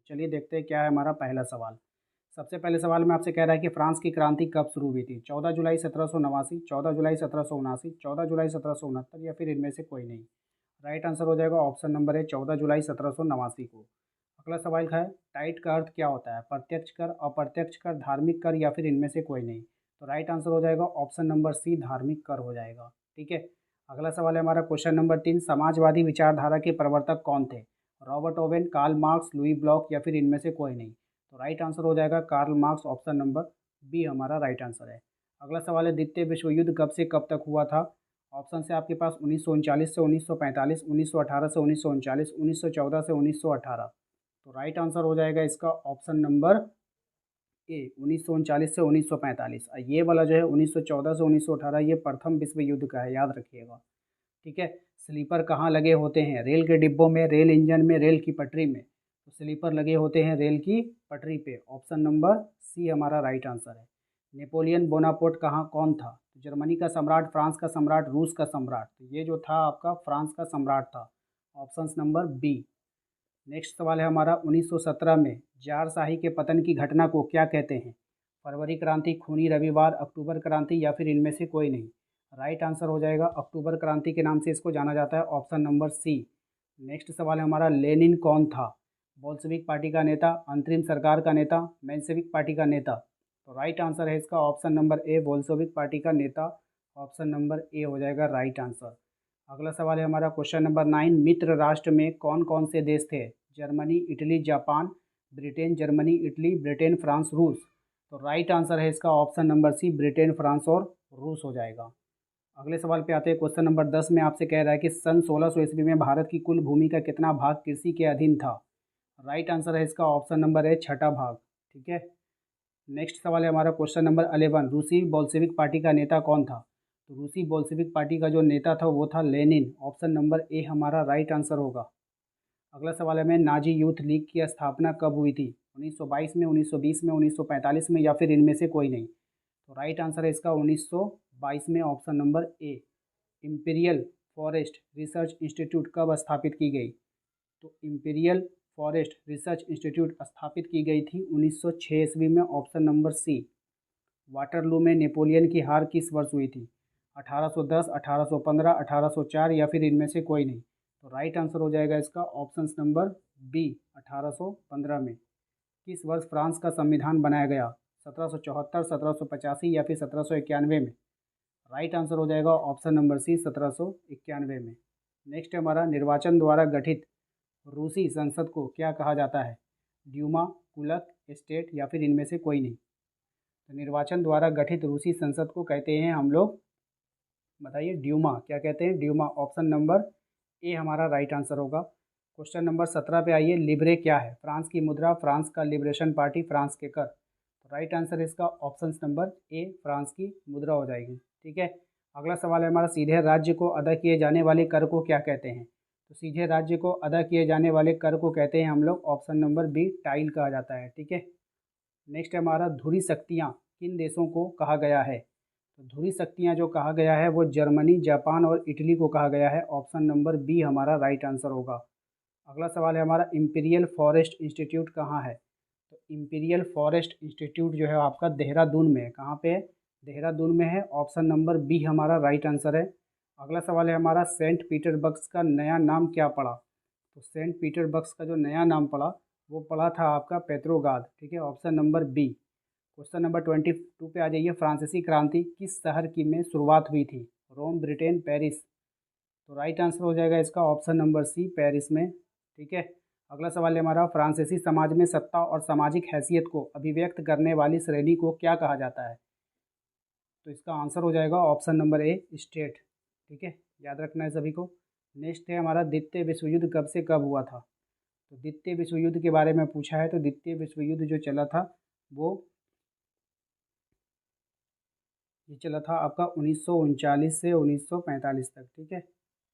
चलिए देखते हैं क्या है हमारा पहला सवाल। सबसे पहले सवाल में आपसे कह रहा है कि फ्रांस की क्रांति कब शुरू हुई थी? 14 जुलाई 1789, 14 जुलाई 1779, 14 जुलाई 1769 या फिर इनमें से कोई नहीं। राइट आंसर हो जाएगा ऑप्शन नंबर है 14 जुलाई 1789 को। अगला सवाल है, टाइट का अर्थ क्या होता है? प्रत्यक्ष कर, अप्रत्यक्ष कर, धार्मिक कर या फिर इनमें से कोई नहीं। तो राइट आंसर हो जाएगा ऑप्शन नंबर सी, धार्मिक कर हो जाएगा। ठीक है। अगला सवाल है हमारा क्वेश्चन नंबर 3, समाजवादी विचारधारा के प्रवर्तक कौन थे? Robert Owen, Karl Marx, Louis Blanc या फिर इनमें से कोई नहीं। तो राइट आंसर हो जाएगा Karl Marx, option number B हमारा राइट आंसर है। अगला सवाल है, द्वितीय विश्व युद्ध कब से कब तक हुआ था? ऑप्शन से आपके पास 1939 से 1945, 1918 से 1939, 1914 से 1918। तो राइट आंसर हो जाएगा इसका ऑप्शन नंबर ए, 1939 से 1945। ये वाला जो है 1914 से 1918, ये प्रथम विश्व युद्ध का है, याद रखिएगा। ठीक है। स्लीपर कहाँ लगे होते हैं? रेल के डिब्बों में, रेल इंजन में, रेल की पटरी में। तो स्लीपर लगे होते हैं रेल की पटरी पे, ऑप्शन नंबर सी हमारा राइट आंसर है। नेपोलियन बोनापोर्ट कहाँ कौन था? तो जर्मनी का सम्राट, फ्रांस का सम्राट, रूस का सम्राट। तो ये जो था आपका फ्रांस का सम्राट था, ऑप्शन नंबर बी। नेक्स्ट सवाल है हमारा, 1917 में जारशाही के पतन की घटना को क्या कहते हैं? फरवरी क्रांति, खूनी रविवार, अक्टूबर क्रांति या फिर इनमें से कोई नहीं। राइट आंसर हो जाएगा अक्टूबर क्रांति के नाम से इसको जाना जाता है, ऑप्शन नंबर सी। नेक्स्ट सवाल है हमारा, लेनिन कौन था? बोल्शेविक पार्टी का नेता, अंतरिम सरकार का नेता, मेंशेविक पार्टी का नेता। तो राइट आंसर है इसका option number A, Bolshevik party का नेता, ऑप्शन नंबर ए हो जाएगा राइट आंसर। अगला सवाल है हमारा क्वेश्चन नंबर 9, मित्र राष्ट्र में कौन कौन से देश थे? Germany, Italy, Japan, Britain, Germany, Italy, Britain, France, रूस। तो राइट आंसर है इसका option number C, Britain, France और रूस हो जाएगा। अगले सवाल पे आते हैं, क्वेश्चन नंबर 10 में आपसे कह रहा है कि सन 1600 ईस्वी में भारत की कुल भूमि का कितना भाग कृषि के अधीन था? राइट आंसर है इसका ऑप्शन नंबर है छठा भाग। ठीक है। नेक्स्ट सवाल है हमारा क्वेश्चन नंबर 11, रूसी बोल्शेविक पार्टी का नेता कौन था? तो रूसी बोल्शेविक पार्टी का जो नेता था वो था लेनिन, ऑप्शन नंबर ए हमारा राइट आंसर होगा। अगला सवाल है, में नाजी यूथ लीग की स्थापना कब हुई थी? 1922 में, 1920 में, 1945 में या फिर इनमें से कोई नहीं। तो राइट आंसर है इसका 1922 में, option number A. Imperial forest research institute कब स्थापित की गई? तो इंपीरियल फॉरेस्ट रिसर्च इंस्टीट्यूट स्थापित की गई थी 1906 ईस्वी में, ऑप्शन नंबर सी। वाटरलू में नेपोलियन की हार किस वर्ष हुई थी? 1810, 1815, 1804 या फिर इनमें से कोई नहीं। तो राइट आंसर हो जाएगा इसका ऑप्शन नंबर बी, 1815 में। किस वर्ष फ्रांस का संविधान बनाया गया? 1774, 1785 या फिर 1791 में। राइट आंसर हो जाएगा ऑप्शन नंबर सी, 1791 में। नेक्स्ट हमारा, निर्वाचन द्वारा गठित रूसी संसद को क्या कहा जाता है? ड्यूमा, कुलक, स्टेट या फिर इनमें से कोई नहीं। तो निर्वाचन द्वारा गठित रूसी संसद को कहते हैं हम लोग, बताइए, ड्यूमा। क्या कहते हैं? ड्यूमा, ऑप्शन नंबर ए हमारा राइट आंसर होगा। क्वेश्चन नंबर 17 पे आइए, लिब्रे क्या है? फ्रांस की मुद्रा, फ्रांस का लिबरेशन पार्टी, फ्रांस के कर। तो राइट आंसर इसका ऑप्शन नंबर ए, फ्रांस की मुद्रा हो जाएगी। ठीक है। अगला सवाल है हमारा, सीधे राज्य को अदा किए जाने वाले कर को क्या कहते हैं? तो सीधे राज्य को अदा किए जाने वाले कर को कहते हैं हम लोग, ऑप्शन नंबर बी, टाइल कहा जाता है। ठीक है। नेक्स्ट है हमारा, धुरी शक्तियाँ किन देशों को कहा गया है? तो धुरी शक्तियाँ जो कहा गया है वो जर्मनी, जापान और इटली को कहा गया है, ऑप्शन नंबर बी हमारा राइट आंसर होगा। अगला सवाल है हमारा, इंपीरियल फॉरेस्ट इंस्टीट्यूट कहाँ है? तो इंपीरियल फॉरेस्ट इंस्टीट्यूट जो है आपका देहरादून में है। कहाँ पे है? देहरादून में है, ऑप्शन नंबर बी हमारा राइट आंसर है। अगला सवाल है हमारा, सेंट पीटर्सबर्ग का नया नाम क्या पड़ा? तो सेंट पीटर्सबर्ग का जो नया नाम पड़ा वो पड़ा था आपका पेट्रोगाद। ठीक है, option number B. Question number 22 पे आ जाइए, फ्रांसीसी क्रांति किस शहर की में शुरुआत हुई थी? रोम, ब्रिटेन, पेरिस। तो राइट आंसर हो जाएगा इसका ऑप्शन नंबर सी, पेरिस में। ठीक है। अगला सवाल है हमारा, फ्रांसीसी समाज में सत्ता और सामाजिक हैसियत को अभिव्यक्त करने वाली श्रेणी को क्या कहा जाता है? तो इसका आंसर हो जाएगा ऑप्शन नंबर ए, स्टेट। ठीक है, याद रखना है सभी को। नेक्स्ट है हमारा, द्वितीय विश्व युद्ध कब से कब हुआ था? तो द्वितीय विश्व युद्ध के बारे में पूछा है। तो द्वितीय विश्व युद्ध जो चला था वो ये चला था आपका 1939 से 1945 तक। ठीक है,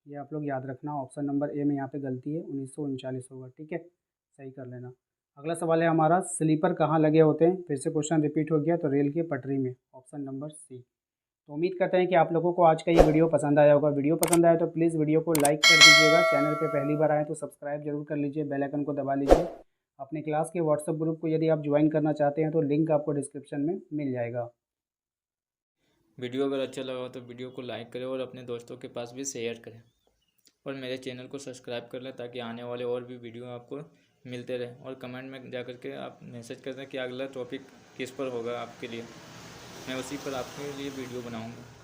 ये आप लोग याद रखना, ऑप्शन नंबर ए में यहाँ पे गलती है, 1939 होगा। ठीक है, सही कर लेना। अगला सवाल है हमारा, स्लीपर कहाँ लगे होते हैं? फिर से क्वेश्चन रिपीट हो गया, तो रेल की पटरी में, ऑप्शन नंबर सी। तो उम्मीद करते हैं कि आप लोगों को आज का ये वीडियो पसंद आया होगा। वीडियो पसंद आया तो प्लीज़ वीडियो को लाइक कर दीजिएगा, चैनल पे पहली बार आए तो सब्सक्राइब जरूर कर लीजिए, बेल आइकन को दबा लीजिए। अपने क्लास के व्हाट्सएप ग्रुप को यदि आप ज्वाइन करना चाहते हैं तो लिंक आपको डिस्क्रिप्शन में मिल जाएगा। वीडियो अगर अच्छा लगा हो तो वीडियो को लाइक करें और अपने दोस्तों के पास भी शेयर करें, और मेरे चैनल को सब्सक्राइब कर लें ताकि आने वाले और भी वीडियो आपको मिलते रहें। और कमेंट में जा करके आप मैसेज कर दें कि अगला टॉपिक किस पर होगा आपके लिए, मैं उसी पर आपके लिए वीडियो बनाऊँगा।